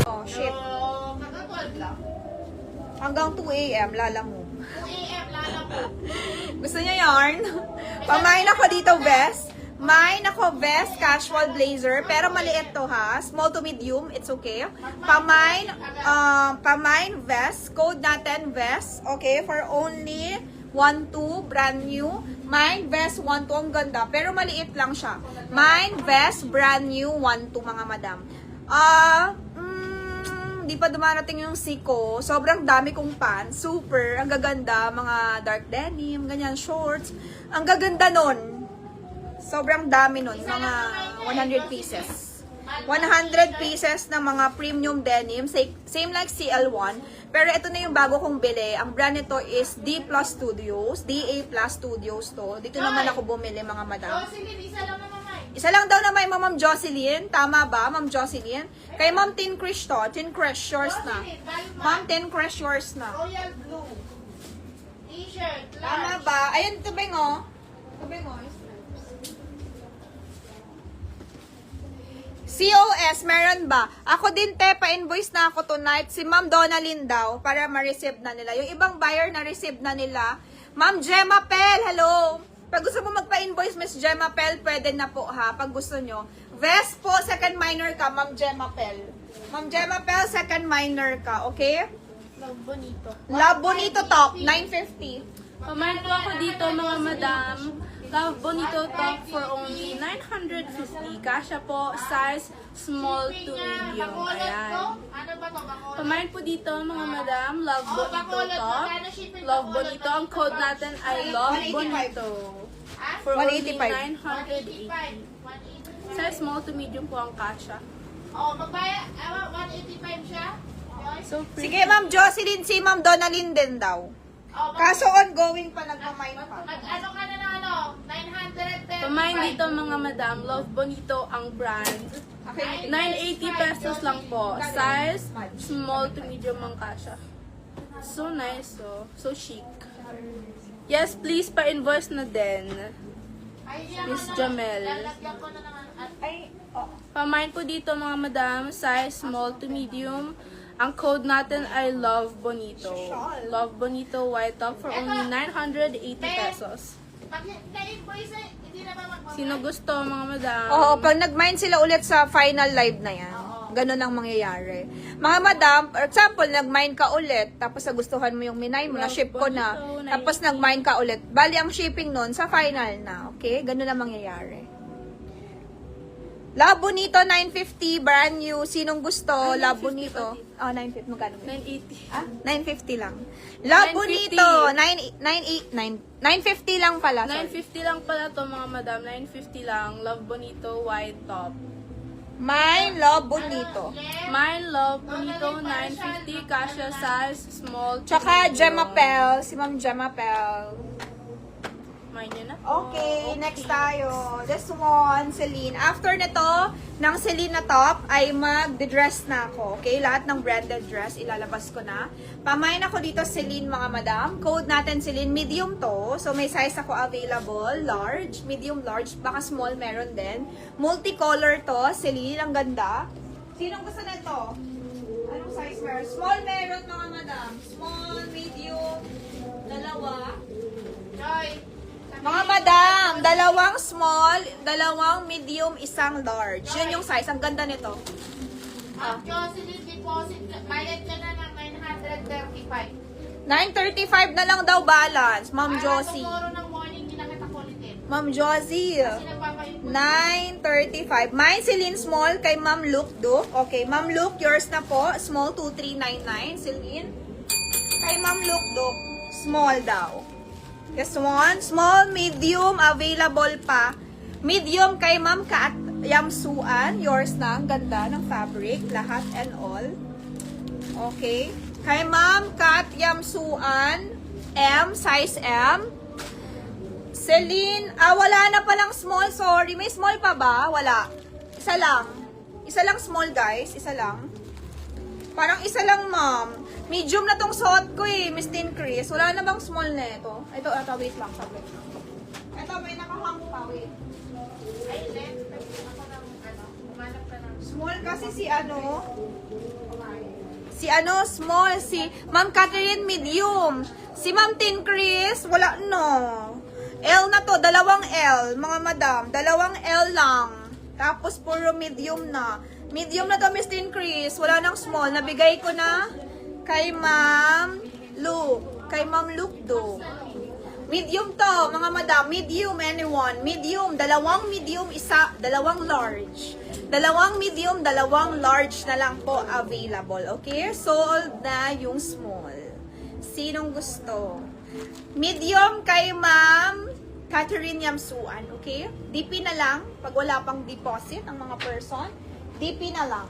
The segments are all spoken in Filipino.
Oh, shit. Kaka-12 lang. Hanggang 2 a.m. lalamove. 2 a.m. lalamove. Gusto niya yarn? Pamain ako dito, vest. Mine ako, vest, casual blazer. Pero maliit to ha. Small to medium, it's okay. Pamain vest. Code natin vest. Okay, for only 1.2, brand new. Mine vest 1.2, ang ganda. Pero maliit lang siya. Mine vest, brand new, 1.2 mga madam. Di pa dumarating yung siko. Sobrang dami kong pants. Super. Ang gaganda. Mga dark denim, ganyan, shorts. Ang gaganda nun. Sobrang dami nun. Mga 100 pieces. 100 pieces na mga premium denim. Same like CL1. Pero ito na yung bago kong bili. Ang brand nito is D Plus Studios. DA Plus Studios to. Dito naman ako bumili mga madam. Jocelyn, isa lang naman may. Isa lang daw na may Ma'am Jocelyn. Tama ba, Ma'am Jocelyn? Kay Ma'am Tin Krish to. Tin Krish, yours na. Ma'am Tin Krish, yours na. Royal blue. T-shirt, Tama large. ba? Ayun, tubing oh. Tubing oh. COS, meron ba? Ako din, te, pa-invoice na ako tonight. Si Ma'am Donalyn daw, para ma-receive na nila. Yung ibang buyer na-receive na nila. Ma'am Gemma Pel, hello. Pag gusto mo magpa-invoice, Miss Gemma Pel, pwede na po ha, pag gusto nyo. Vest po, second minor ka, Ma'am Gemma Pel. Ma'am Gemma Pel, second minor ka, okay? Love bonito. Love Bonito top, 950. Pamain po ako dito mga madam. Love Bonito top for only 950. Kasya po, size small to medium. Ayan. Ano ba to? Bacolod? Pamain po dito mga madam. Love Bonito Bacolod. top. Magkano shipping Love Bacolod? Bonito. Ang code natin ay Love 185. Bonito. Ha? For only 185. 980. 185. Size small to medium po ang kasya. Oh, magbaya. 185 siya. Okay. So pretty. Sige, Ma'am Jocelyn, si Ma'am Donalyn din daw. Oh, Kaso ongoing pa, nagmamain pa. ano ka na ng ano? 935. Pamain dito mga madam. Love Bonito ang brand. Okay, 980 pesos lang po. Size small to medium ang kasha. So nice, oh. So chic. Yes, please pa-invoice na din. Miss Jamel. Lalagyan ko na naman. ay, oh. Pamain po dito mga madam. Size small to medium. Ang code natin ay Love Bonito. Love Bonito white top for only 980 pesos. Pag na-invoice na, hindi na ba magbabayad? Sino gusto mga madam? Oo, pag nag-mine sila ulit sa final live na yan, ganun ang mangyayari. Mga madam, for example, nag-mine ka ulit, tapos nagustuhan mo yung minay mo, na-ship ko na, tapos nag-mine ka ulit, bali ang shipping nun sa final na, okay? Ganun ang mangyayari. Love Bonito, 950, brand new. Sinong gusto? Ay, Love 950 Bonito. pati. Oh, 950. Magkano ba? 980. Ah, 950 lang. Love 950. Bonito, 950 lang pala. Sorry. 950 lang pala to mga madam. 950 lang. Love Bonito white top. Mine, Love Bonito. Mine Love Bonito 950. Kasha size small to Tsaka medium. Gemma Pel, si Ma'am Gemma Pel. Mine yun na. Okay, next tayo. This one, Celine. After nito, ng Celine na top, ay mag-dress na ako. Okay, lahat ng branded dress, ilalabas ko na. Pamain ako dito, Celine, mga madam. Code natin, Celine, medium to. So, may size ako available. Large, medium, large. Baka small meron din. Multicolor to. Celine, ang ganda. Sinong gusto na to? Anong size meron? Small meron, mga madam. Small, medium, dalawa. Joy. Mga madam, dalawang small, dalawang medium, isang large. Yun yung size. Ang ganda nito. Ma'am Jocelyn, deposit. Bayad ka na ng 935. 935 na lang daw balance, Ma'am Para Josie. tomorrow ng morning, hindi na kita kulitin. Ma'am Josie. Kasi nagpapayun. 935. Mine, Celine, small. Kay Ma'am Luke, Duke. Okay, Ma'am Luke, yours na po. Small, 2399. Celine. Kay Ma'am Luke, Duke. Small daw. This one, small, medium, available pa. Medium kay Ma'am Kat Yamsuan. Yours na. Ang ganda ng fabric. Lahat and all. Okay. Kay Ma'am Kat Yamsuan. M, size M. Celine, wala na palang small. Sorry. May small pa ba? Wala. Isa lang. Isa lang small, guys. Isa lang. Parang isa lang, ma'am. Medium na tong suot ko eh, Miss Tin Chris. Wala na bang small na ito? Ito, wait lang, sabit. Ito, may nakahang pa, wait. Ay, left. Ako ng, umanap ka ng... Small kasi small. Si Ma'am Catherine, medium. Si Ma'am Tin Chris, wala no. L na to, dalawang L, mga madam. Dalawang L lang. Tapos, puro medium na. Medium na to, Miss Tin Chris. Wala nang small. Nabigay ko na kay Ma'am Luke. Kay Ma'am Luke do. Medium to, mga madam. Medium, anyone. Medium. Dalawang medium, dalawang large. Dalawang medium, dalawang large na lang po available. Okay? Sold na yung small. Sinong gusto? Medium kay Ma'am Catherine Yamsuan. Okay? DP na lang. Pag wala pang deposit ang mga person, DP na lang.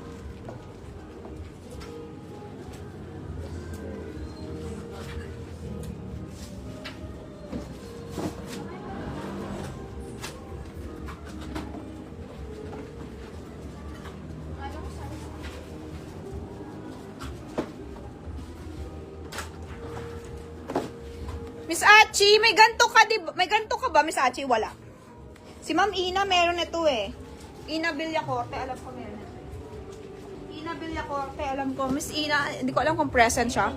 Miss Achi, may ganto ka, may ganto ka ba, Miss Achi? Wala. Si Ma'am Ina, meron ito eh. Ina Villacorte, alam ko meron ito. Ina Villacorte, alam ko. Miss Ina, hindi ko alam kung present siya.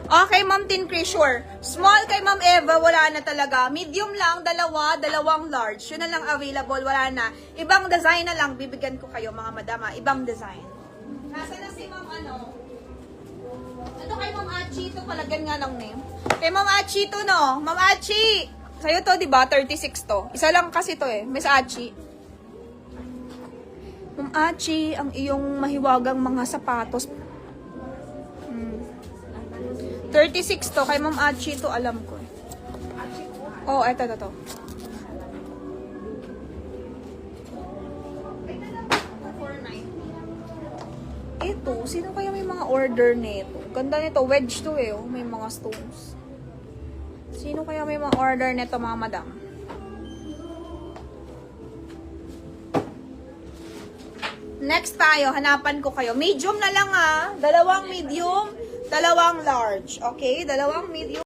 Okay, Ma'am Tin Chris, sure. Small kay Ma'am Eva, wala na talaga. Medium lang, dalawang large. Yun na lang available, wala na. Ibang design na lang, bibigyan ko kayo mga madama. Ibang design. Nasa na si Ma'am Ito kay Ma'am Achi, ito palagyan nga ng name. Kay Ma'am Achi to, no? Ma'am Achi! Sa'yo to, di ba? 36 to. Isa lang kasi to eh. Miss Achi. Ma'am Achi, ang iyong mahiwagang mga sapatos. 36 to. Kay Ma'am Achi to, alam ko eh. Oh, eto. Ito, sino kaya may mga order nito? Ganda nito, wedge to eh, oh. May mga stones. Sino kaya may mga order nito, mga madam? Next tayo, hanapan ko kayo. Medium na lang ah. Dalawang medium, dalawang large. Okay? Dalawang medium.